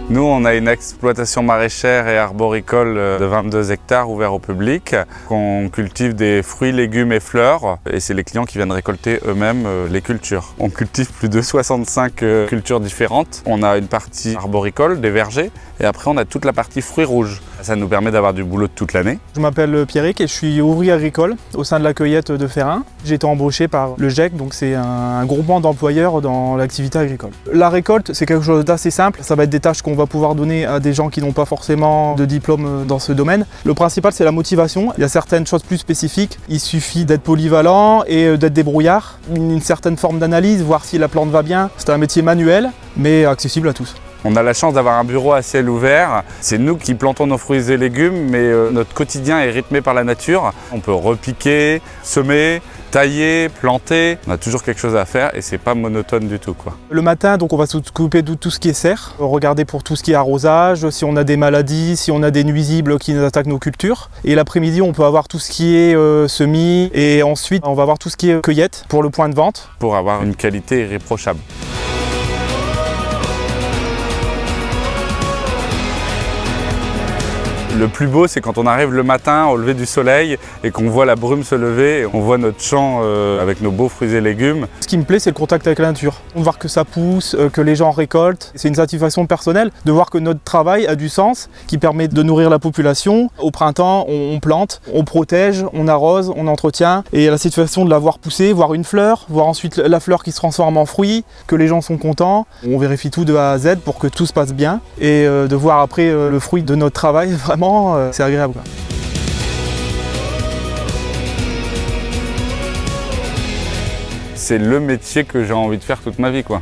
Nous, on a une exploitation maraîchère et arboricole de 22 hectares ouvert au public. On cultive des fruits, légumes et fleurs et c'est les clients qui viennent récolter eux-mêmes les cultures. On cultive plus de 65 cultures différentes. On a une partie arboricole, des vergers, et après on a toute la partie fruits rouges. Ça nous permet d'avoir du boulot toute l'année. Je m'appelle Pierrick et je suis ouvrier agricole au sein de la cueillette de Ferrin. J'ai été embauché par le GEC, donc c'est un groupement d'employeurs dans l'activité agricole. La récolte, c'est quelque chose d'assez simple. Ça va être des tâches qu'on va pouvoir donner à des gens qui n'ont pas forcément de diplôme dans ce domaine. Le principal, c'est la motivation. Il y a certaines choses plus spécifiques. Il suffit d'être polyvalent et d'être débrouillard. Une certaine forme d'analyse, voir si la plante va bien. C'est un métier manuel, mais accessible à tous. On a la chance d'avoir un bureau à ciel ouvert. C'est nous qui plantons nos fruits et légumes, mais notre quotidien est rythmé par la nature. On peut repiquer, semer, tailler, planter. On a toujours quelque chose à faire et c'est pas monotone du tout, quoi. Le matin, donc on va s'occuper de tout ce qui est serre, regarder pour tout ce qui est arrosage, si on a des maladies, si on a des nuisibles qui nous attaquent nos cultures. Et l'après-midi, on peut avoir tout ce qui est semis et ensuite on va avoir tout ce qui est cueillette pour le point de vente. Pour avoir une qualité irréprochable. Le plus beau, c'est quand on arrive le matin au lever du soleil et qu'on voit la brume se lever et on voit notre champ avec nos beaux fruits et légumes. Ce qui me plaît, c'est le contact avec la nature. De voir que ça pousse, que les gens récoltent. C'est une satisfaction personnelle de voir que notre travail a du sens, qui permet de nourrir la population. Au printemps, on plante, on protège, on arrose, on entretient. Et la satisfaction de la voir pousser, voir une fleur, voir ensuite la fleur qui se transforme en fruit, que les gens sont contents. On vérifie tout de A à Z pour que tout se passe bien. Et de voir après le fruit de notre travail, vraiment, c'est agréable, quoi. C'est le métier que j'ai envie de faire toute ma vie, quoi.